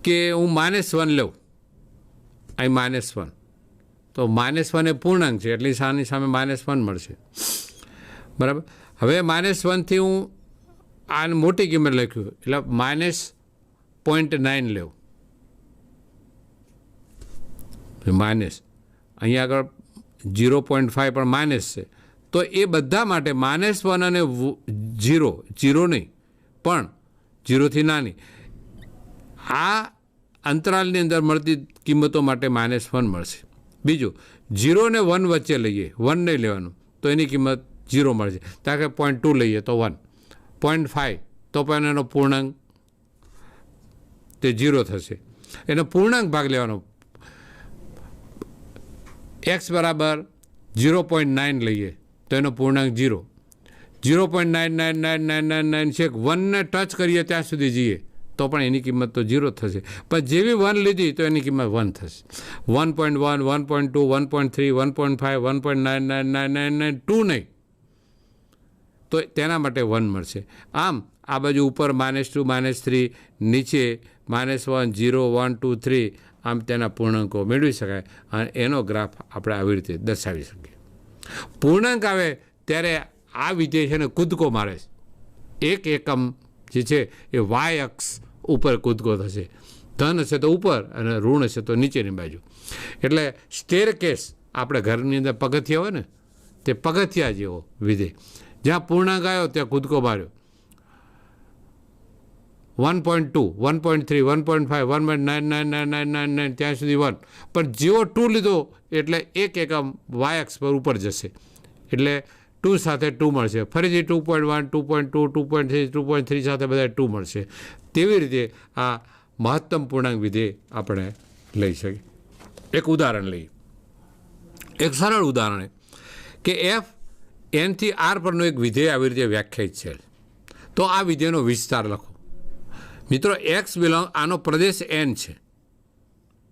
A: કે હું -1 લઉં, અહીં -1, તો -1 એ પૂર્ણાંક છે એટલે આની સામે -1 મળશે, બરાબર. હવે -1થી હું આ મોટી કિંમત લખ્યું એટલે -0.9 લેવું, માઇનસ અહીંયા આગળ 0.5 પણ માઇનસ છે. તો એ બધા માટે -1 અને 0 નહીં પણ 0થી નાની આ અંતરાલની અંદર મળતી કિંમતો માટે -1 મળશે. બીજું 0 ને 1 વચ્ચે લઈએ, 1 નહીં લેવાનું તો એની કિંમત 0 મળશે. કારણ કે 0.2 લઈએ તો 1, 0.5 તો પણ એનો પૂર્ણાંક તે 0 થશે. એનો પૂર્ણાંક ભાગ લેવાનો. x બરાબર 0.9 લઈએ તો એનો પૂર્ણાંક 0, 0.99999 છે, 1ને ટચ કરીએ ત્યાં સુધી જઈએ તો પણ એની કિંમત તો 0 થશે. પણ જેવી 1 લીધી તો એની કિંમત 1 થશે. 1.1 1.2 1.3 1.5 1.99999 નહીં તો તેના માટે 1 મળશે. આમ આ બાજુ ઉપર -2 -3, નીચે -1 0 1 2 3 આમ તેના પૂર્ણાંકો મેળવી શકાય અને એનો ગ્રાફ આપણે આવી રીતે દર્શાવી શકીએ. પૂર્ણાંક આવે ત્યારે આ વિધેય છે ને કૂદકો મારે છે. એક એકમ જે છે એ વાય અક્ષ ઉપર કૂદકો થશે. ધન હશે તો ઉપર અને ઋણ હશે તો નીચેની બાજુ. એટલે સ્ટેરકેસ આપણે ઘરની અંદર પગથિયા હોય ને તે પગથિયા જેવો વિધેય. જ્યાં પૂર્ણાંક આવ્યો ત્યાં કૂદકો માર્યો. 1.2 1.3 1.5 1.99999 ત્યાં સુધી 1, પણ જેવો 2 લીધો એટલે એક એકમ વાય અક્ષ પર ઉપર જશે એટલે 2 સાથે 2 મળશે. ફરીથી 2.1 2.2 2.3 2.3 સાથે બધા 2 મળશે. તેવી રીતે આ મહત્તમ પૂર્ણાંક વિધેય આપણે લઈ શકીએ. એક ઉદાહરણ લઈએ, એક સરળ ઉદાહરણ કે f nથી r પરનું એક વિધેય આવી રીતે વ્યાખ્યાયિત છે. તો આ વિધેયનો વિસ્તાર લખો. મિત્રો x બિલોંગ આનો પ્રદેશ n છે,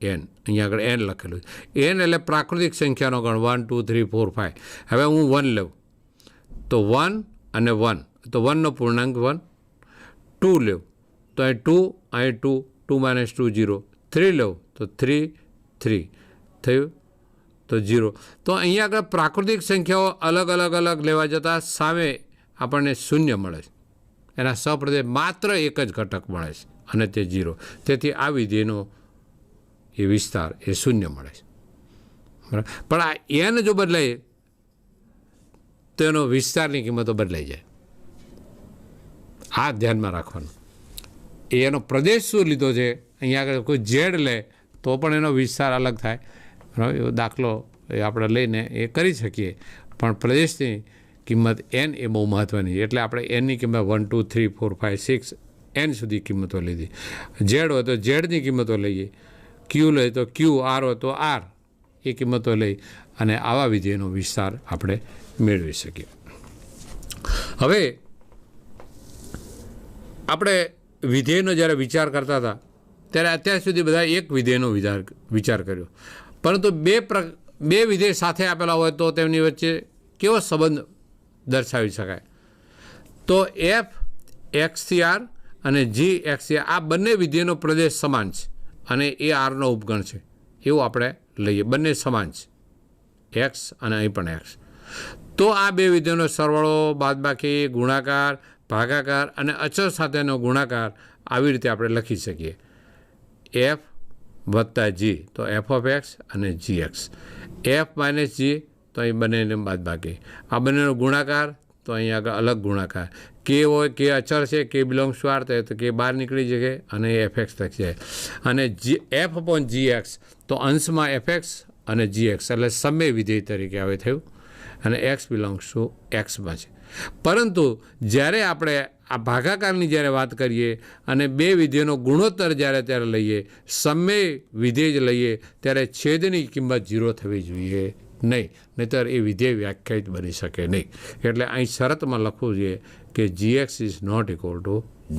A: એન, અહીંયા આગળ એન લખેલું છે. એન એટલે પ્રાકૃતિક સંખ્યાનો ગણ, 1 2 3 4 5. હવે હું 1 લઉં તો 1 અને 1, તો 1નો પૂર્ણાંક 1. 2 લઉં તો અહીં 2, અહીં 2, 2 - 2 0. 3 લઉં તો 3 3 થયું તો 0. તો અહીંયા આગળ પ્રાકૃતિક સંખ્યાઓ અલગ અલગ અલગ લેવા જતાં સામે આપણને શૂન્ય મળે છે. એના સહપ્રદેશ માત્ર એક જ ઘટક મળે છે અને તે 0. તેથી આ વિધેયનો એ વિસ્તાર એ શૂન્ય મળે છે. બરાબર. પણ આ એન જો બદલાય તો એનો વિસ્તારની કિંમતો બદલાઈ જાય. આ ધ્યાનમાં રાખવાનું. એનો પ્રદેશ શું લીધો છે, અહીંયા આગળ કોઈ ઝેડ લે તો પણ એનો વિસ્તાર અલગ થાય. બરાબર. એવો દાખલો એ આપણે લઈને એ કરી શકીએ, પણ પ્રદેશની કિંમત એન એ બહુ મહત્ત્વની છે. એટલે આપણે એનની કિંમત 1 2 3 4 5 6 એન સુધી કિંમતો લીધી. ઝેડ હોય તો ઝેડની કિંમતો લઈએ, ક્યુ લે તો ક્યુ, આર હોય તો આર, એ કિંમતો લઈ અને આવા વિધેયનો વિસ્તાર આપણે મેળવી શકીએ. હવે આપણે વિધેયનો જ્યારે વિચાર કરતા હતા ત્યારે અત્યાર સુધી બધા એક વિધેયનો વિચાર કર્યો, પરંતુ બે વિધેય સાથે આપેલા હોય તો તેમની વચ્ચે કેવો સંબંધ દર્શાવી શકાય? તો એફ એક્સથી આર અને જી એક્સથી આ બંને વિધેયનો પ્રદેશ સમાન છે અને એ આરનો ઉપગણ છે એવું આપણે લઈએ. બંને સમાન છે, એક્સ અને અહીં પણ એક્સ. તો આ બે વિધેયનો સરવાળો, બાદબાકી, ગુણાકાર, ભાગાકાર અને અચળ સાથેનો ગુણાકાર આવી રીતે આપણે લખી શકીએ. એફ વત્તા જી તો એફ ઓફ એક્સ અને જી એક્સ. એફ માઇનસ જી તો અહીં બંનેને બાદબાકી. આ બંનેનો ગુણાકાર તો અહીં આગળ અલગ ગુણાકાર. કે હોય, કે અચળ છે, કે બિલોંગ્સ ટુ આર, તો કે બહાર નીકળી જશે અને એફ એક્સ લખી જાય. અને એફ અપોન જી એક્સ તો અંશમાં એફ એક્સ અને જી એક્સ એટલે સમય વિધેય તરીકે હવે થયું અને એક્સ બિલોંગ્સ ટુ એક્સમાં છે. પરંતુ જ્યારે આપણે આ ભાગાકારની જ્યારે વાત કરીએ અને બે વિધેયનો ગુણોત્તર ત્યારે લઈએ, સમય વિધેય જ લઈએ, ત્યારે છેદની કિંમત 0 થવી જોઈએ નહીં, નહીંતર એ વિધેય વ્યાખ્યાયિત બની શકે નહીં. એટલે અહીં શરતમાં લખવું જોઈએ કે gx is not equal to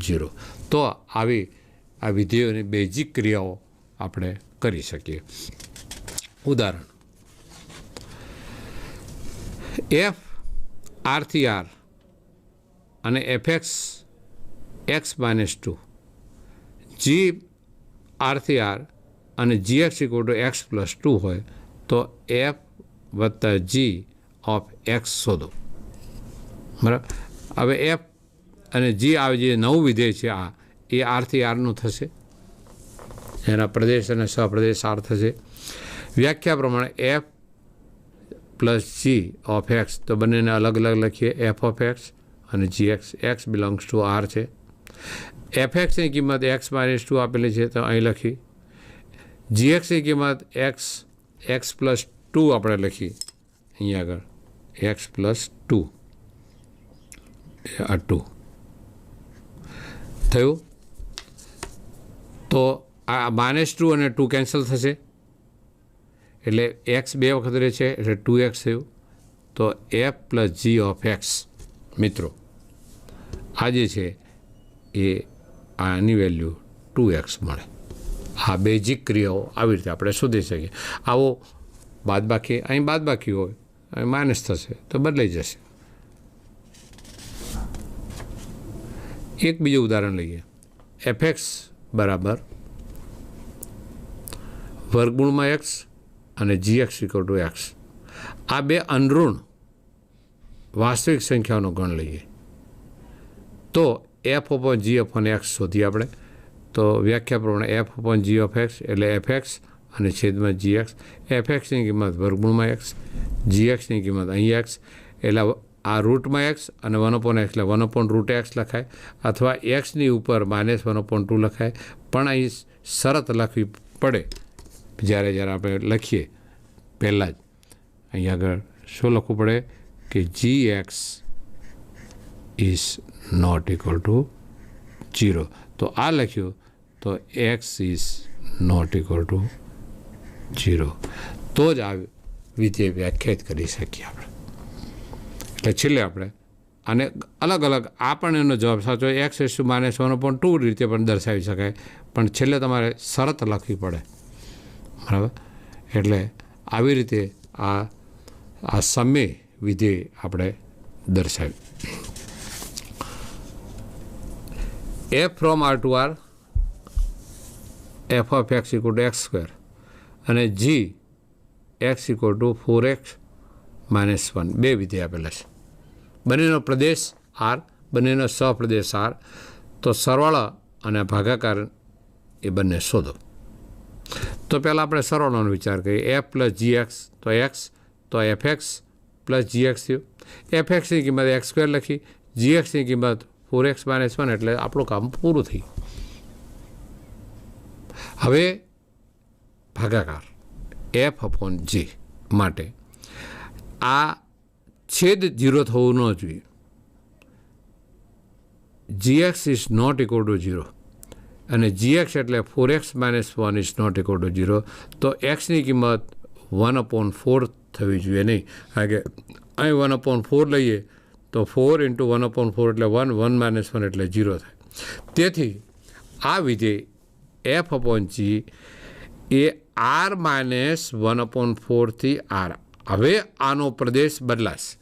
A: 0. તો આવી આ વિધેયોની બેઝિક ક્રિયાઓ આપણે કરી શકીએ. ઉદાહરણ, એફ આરથી આર અને એફ એક્સ -2, જી આરથી આર અને g x equal to x plus 2 હોય તો એફ વત્તા જી ઓફ એક્સ શોધો. બરાબર. હવે એફ અને જી આવે જે નવું વિધેય છે આ એ આરથી આરનું થશે, એના પ્રદેશ અને સહપ્રદેશ આર થશે. વ્યાખ્યા પ્રમાણે f plus g of x તો બંનેને અલગ અલગ લખીએ, એફ ઓફ એક્સ અને g x. X belongs to R છે. એફ એક્સની કિંમત x-2 આપેલી છે તો અહીં લખી. જી એક્સની કિંમત એક્સ પ્લસ 2 આપણે લખી અહીંયા આગળ, એક્સ પ્લસ 2 આ 2 થયું. તો આ -2 અને 2 કેન્સલ થશે એટલે એક્સ 2 વખત રહે છે એટલે 2x થયું. તો f plus g of x મિત્રો આ જે છે એ આની વેલ્યુ 2x મળે. આ બેઝિક ક્રિયાઓ આવી રીતે આપણે શોધી શકીએ. આવો બાદબાકી, અહીં બાદબાકી હોય, અહીં માઇનસ થશે તો બદલાઈ જશે. એક બીજું ઉદાહરણ લઈએ. એફ એક્સ બરાબર વર્ગમૂળમાં એક્સ અને g x equal to x. આ બે અનઋણ વાસ્તવિક સંખ્યાઓનો ગણ લઈએ તો f upon g upon x શોધીએ આપણે. તો વ્યાખ્યા પ્રમાણે f upon g of x એટલે એફ એક્સ અને છેદમાં જી એક્સ. એફ એક્સની કિંમત વર્ગમૂળમાં એક્સ, જી એક્સની કિંમત અહીં એક્સ એટલે આ રૂટમાં એક્સ અને 1/x એટલે 1/√x લખાય, અથવા એક્સની ઉપર -1/2 લખાય. પણ અહીં શરત લખવી પડે જ્યારે આપણે લખીએ પહેલાં જ અહીં આગળ શું લખવું પડે કે g x is not equal to 0. તો આ લખ્યું તો x is not equal to 0. તો જ આ વિધેય વ્યાખ્યાયિત કરી શકીએ આપણે. એટલે છેલ્લે આપણે આને અલગ અલગ આ પણ એનો જવાબ સાચો x-1/2 રીતે પણ દર્શાવી શકાય, પણ છેલ્લે તમારે શરત લખવી પડે બરાબર. એટલે આવી રીતે આ સમય વિધેય આપણે દર્શાવ્યું. F from R to R f of x equal to x square અને g x equal two 4x - 1 બે વિધેય આપેલા છે. બંનેનો પ્રદેશ આર, બંનેનો સહપ્રદેશ આર. તો સરવાળા અને ભાગાકાર એ બંને શોધો. તો પહેલાં આપણે સરવાળાનો વિચાર કરીએ. એફ પ્લસ જી એક્સ તો એક્સ, તો f x plus g x થયું. એફ એક્સની કિંમત એક્સ સ્ક્વેર લખી, જી એક્સની કિંમત 4x - 1 એટલે આપણું કામ પૂરું થયું. હવે ભાગાકાર એફ અપોન જી માટે આ છેદ 0 થવું ન જોઈએ. G x is not equal to 0 અને જી એક્સ એટલે 4x - 1 is not equal to 0. તો એક્સની કિંમત 1/4 થવી જોઈએ નહીં, કારણ કે અહીં 1/4 લઈએ તો 4 × 1/4 એટલે 1, 1 - 1 એટલે 0 થાય. તેથી આ વિધેય એફ અપોન જી એ આર -1/4 થી આર. હવે આનો પ્રદેશ બદલાશે.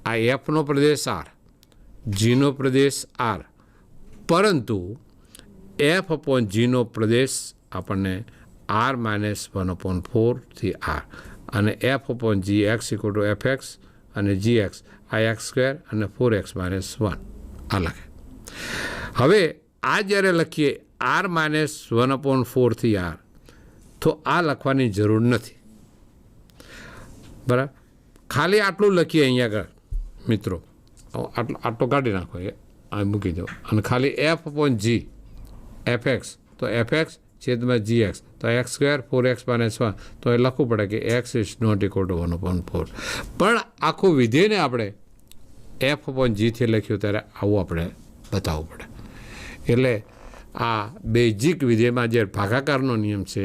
A: આ એફનો પ્રદેશ આર, જીનો પ્રદેશ આર, પરંતુ એફ અપોન જીનો પ્રદેશ આપણને આર -1/4 થી આર અને f upon g x equal to f x અને જી એક્સ આ એક્સ સ્ક્વેર અને 4x - 1 આ લખે. હવે આ જ્યારે લખીએ આર -1/4 થી આર, તો આ લખવાની જરૂર નથી. બરાબર. ખાલી આટલું લખીએ અહીંયા આગળ મિત્રો, આટલો કાઢી નાખો, આ મૂકી દો અને ખાલી f upon g f x તો એફ એક્સ છેદમાં જી એક્સ તો એક્સ સ્ક્વેર 4x - 1 તો એ લખવું પડે કે x is not equal to 1/4. પણ આખું વિધેયને આપણે એફ અપોન જીથી લખ્યું ત્યારે આવું આપણે બતાવવું પડે. એટલે આ બેઝિક વિધેયમાં જે ભાગાકારનો નિયમ છે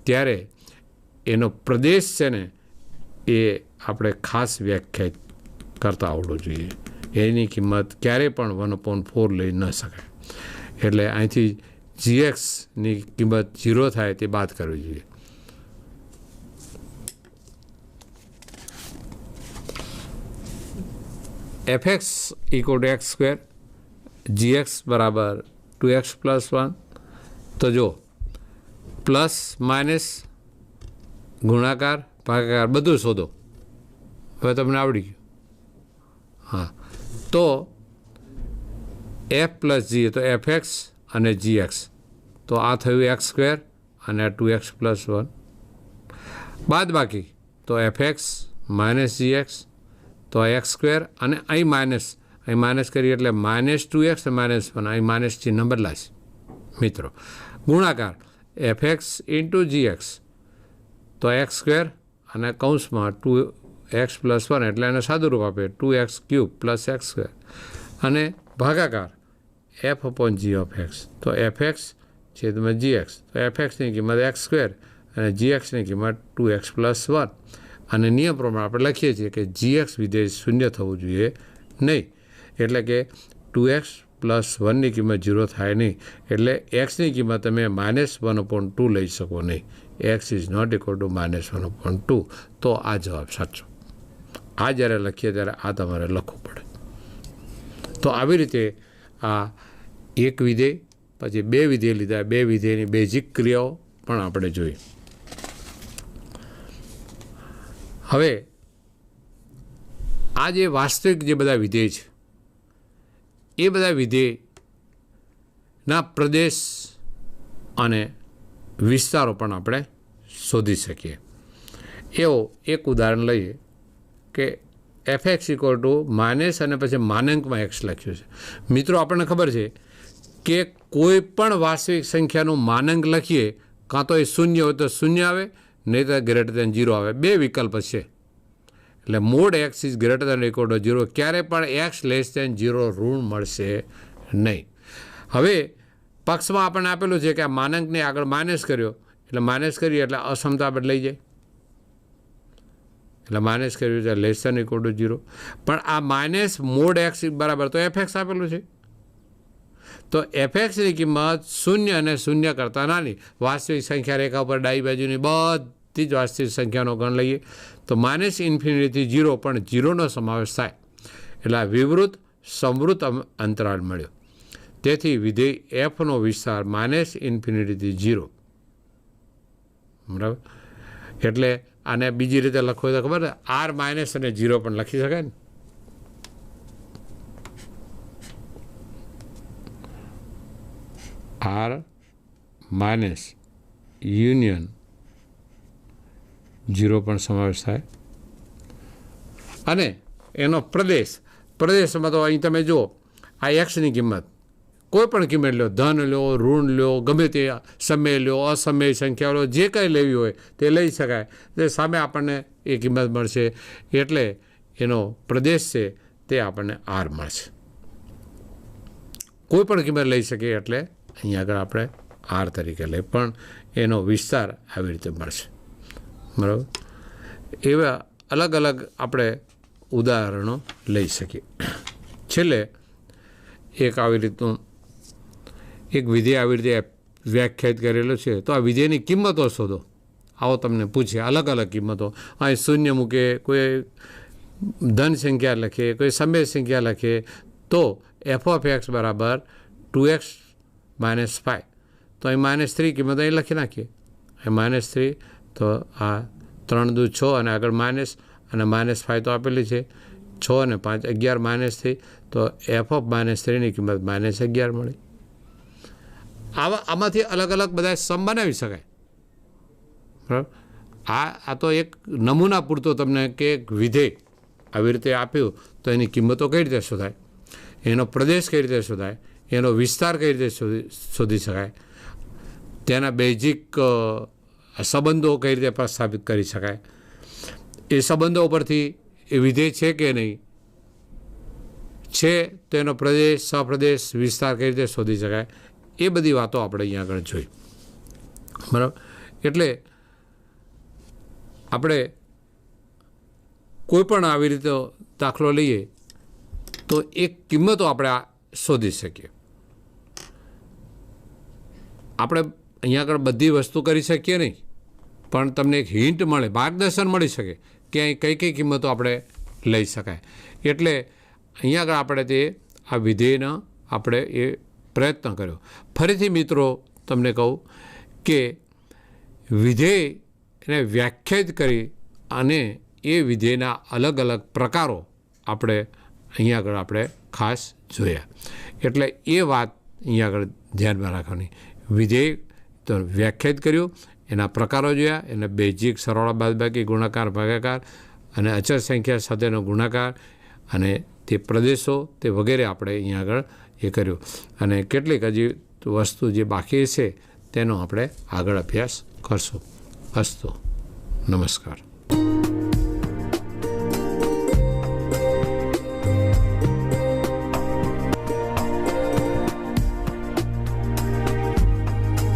A: ત્યારે એનો પ્રદેશ છે ને એ આપણે ખાસ વ્યાખ્યાયિત કરતા આવડવું જોઈએ. એની કિંમત ક્યારેય પણ 1/4 લઈ ન શકાય. એટલે અહીંથી જી એક્સની કિંમત 0 થાય તે બાદ કરવી જોઈએ. F x equal to x square, g x બરાબર 2x + 1. તો જો પ્લસ માઇનસ ગુણાકાર ભાગાકાર બધું શોધો. હવે તમને આવડી ગયું. હા, તો એફ પ્લસ જી તો એફ એક્સ અને જી એક્સ તો આ થયું એક્સ સ્ક્વેર અને 2x + 1 બાદ બાકી તો f x minus g x તો એક્સ સ્ક્વેર અને અહીં માઇનસ કરીએ એટલે -2x અને -1 અહીં માઇનસ ચિહ્ન બદલાશે મિત્રો. ગુણાકાર f x into g x તો એક્સ સ્ક્વેર અને કૌંસમાં 2x + 1 એટલે એને સાદું રૂપ આપે 2x³ + x સ્ક્વેર અને ભાગાકાર f upon g of x તો એફ એક્સ છેદમાં જી એક્સ તો એફ એક્સની કિંમત એક્સ સ્ક્વેર અને જી એક્સની કિંમત 2x + 1 અને નિયમ પ્રમાણે આપણે લખીએ છીએ કે જી એક્સ વિધેય 0 થવું જોઈએ નહીં. એટલે કે 2x + 1ની કિંમત 0 થાય નહીં. એટલે એક્સની કિંમત તમે -1/2 લઈ શકો નહીં. X is not equal to -1/2. તો આ જવાબ સાચો. આ જ્યારે લખીએ ત્યારે આ તમારે લખવું પડે. તો આવી રીતે આ એક વિધેય પછી બે વિધેય લીધા. બે વિધેયની બેઝિક ક્રિયાઓ પણ આપણે જોઈ. હવે આ જે વાસ્તવિક જે બધા વિધેય છે એ બધા વિધેયના પ્રદેશ અને વિસ્તારો પણ આપણે શોધી શકીએ. એવો એક ઉદાહરણ લઈએ કે F x equal two minus અને પછી માનાંકમાં એક્સ લખ્યું છે. મિત્રો આપણને ખબર છે કે કોઈ પણ વાસ્તવિક સંખ્યાનું માનાંક લખીએ કાં તો એ શૂન્ય હોય તો શૂન્ય આવે, નહીં તો >0 આવે. બે વિકલ્પ છે. એટલે મોડ એક્સ ઇઝ > = 0 ક્યારે પણ x <0 ઋણ મળશે નહીં. હવે પક્ષમાં આપણને આપેલું છે કે આ માનાંકને આગળ માઇનસ કર્યો એટલે માઇનસ કરીએ એટલે અસમતા બદલાઈ જાય. એટલે માઇનસ કર્યું છે <0 પણ આ માઇનસ મોડ એક્સ બરાબર તો એફ એક્સ આપેલું છે. તો એફએક્સની કિંમત 0 અને 0 કરતાં નાની વાસ્તવિક સંખ્યા રેખા ઉપર ડાબી બાજુની બધી જ વાસ્તવિક સંખ્યાનો ગણ લઈએ તો -ઇન્ફિનિટીથી 0 પણ 0નો સમાવેશ થાય એટલે આ વિવૃત સમવૃત અંતરાલ મળ્યો. તેથી વિધેય એફનો વિસ્તાર -ઇન્ફિનિટીથી 0, બરાબર. એટલે આને બીજી રીતે લખવું તો ખબર R માઇનસ અને 0 પણ લખી શકાય ને. R માઇનસ યુનિયન 0 પણ સમાવેશ થાય અને એનો પ્રદેશમાં તો અહીં તમે જુઓ આ એક્સની કિંમત કોઈ પણ કિંમત લો, ધન લો, ઋણ લો, ગમે તે સમય લો, અસમય સંખ્યા લો, જે કંઈ લેવી હોય તે લઈ શકાય. તે સામે આપણને એ કિંમત મળશે એટલે એનો પ્રદેશ છે તે આપણને R મળશે. કોઈ પણ કિંમત લઈ શકીએ એટલે અહીંયા આગળ આપણે R તરીકે લઈએ પણ એનો વિસ્તાર આવી રીતે મળશે, બરાબર. એવા અલગ અલગ આપણે ઉદાહરણો લઈ શકીએ. છેલ્લે એક આવી રીતનું એક વિધેય આવી રીતે વ્યાખ્યાયિત કરેલો છે તો આ વિધેયની કિંમતો શોધો. આવો તમને પૂછે અલગ અલગ કિંમતો, અહીં 0 મૂકે, કોઈ ધન સંખ્યા લખે, કોઈ સમય સંખ્યા લખે તો f(x) બરાબર 2x - 5. તો અહીં -3 કિંમત અહીં લખી નાખીએ. અહીં -3 તો આ 3 દુ 6 અને આગળ માઇનસ અને -5 તો આપેલી છે. 6 અને 5 11 -3 તો f(-3) કિંમત -11 મળી. આમાંથી અલગ અલગ બધા સમ બનાવી શકાય, બરાબર. આ તો એક નમૂના પૂરતો તમને કે એક વિધેય આવી રીતે આપ્યું તો એની કિંમતો કઈ રીતે શોધાય, એનો પ્રદેશ કઈ રીતે શોધાય, એનો વિસ્તાર કઈ રીતે શોધી શકાય, તેના બેઝિક સંબંધો કઈ રીતે પ્રસ્થાપિત કરી શકાય, એ સંબંધો ઉપરથી એ વિધેય છે કે નહીં છે તો એનો પ્રદેશ, સપ્રદેશ, વિસ્તાર કઈ રીતે શોધી શકાય, એ બધી વાતો આપણે અહીંયા આગળ જોઈ, બરાબર. એટલે આપણે કોઈ પણ આવી રીતે દાખલો લઈએ તો એક કિંમતો આપણે શોધી શકીએ. આપણે અહીંયા આગળ બધી વસ્તુ કરી શકીએ નહીં પણ તમને એક હિન્ટ મળે, માર્ગદર્શન મળી શકે કે અહીં કઈ કઈ કિંમતો આપણે લઈ શકાય. એટલે અહીંયા આગળ આપણે તે આ વિધેયનો આપણે એ પ્રયત્ન કર્યો. ફરીથી મિત્રો તમને કહું કે વિધેયને વ્યાખ્યાયિત કરી અને એ વિધેયના અલગ અલગ પ્રકારો આપણે અહીંયા આગળ આપણે ખાસ જોયા. એટલે એ વાત અહીંયા આગળ ધ્યાનમાં રાખવાની. વિધેય તો વ્યાખ્યાયિત કર્યું, એના પ્રકારો જોયા, એને બેઝિક, સરવાળા, બાદબાકી, ગુણાકાર, ભાગાકાર અને અચળ સંખ્યા સાથેનો ગુણાકાર અને તે પ્રદેશો તે વગેરે આપણે અહીંયા આગળ એ કર્યું. અને કેટલીક હજી વસ્તુ જે બાકી છે તેનો આપણે આગળ અભ્યાસ કરશું. અસ્તુ. નમસ્કાર.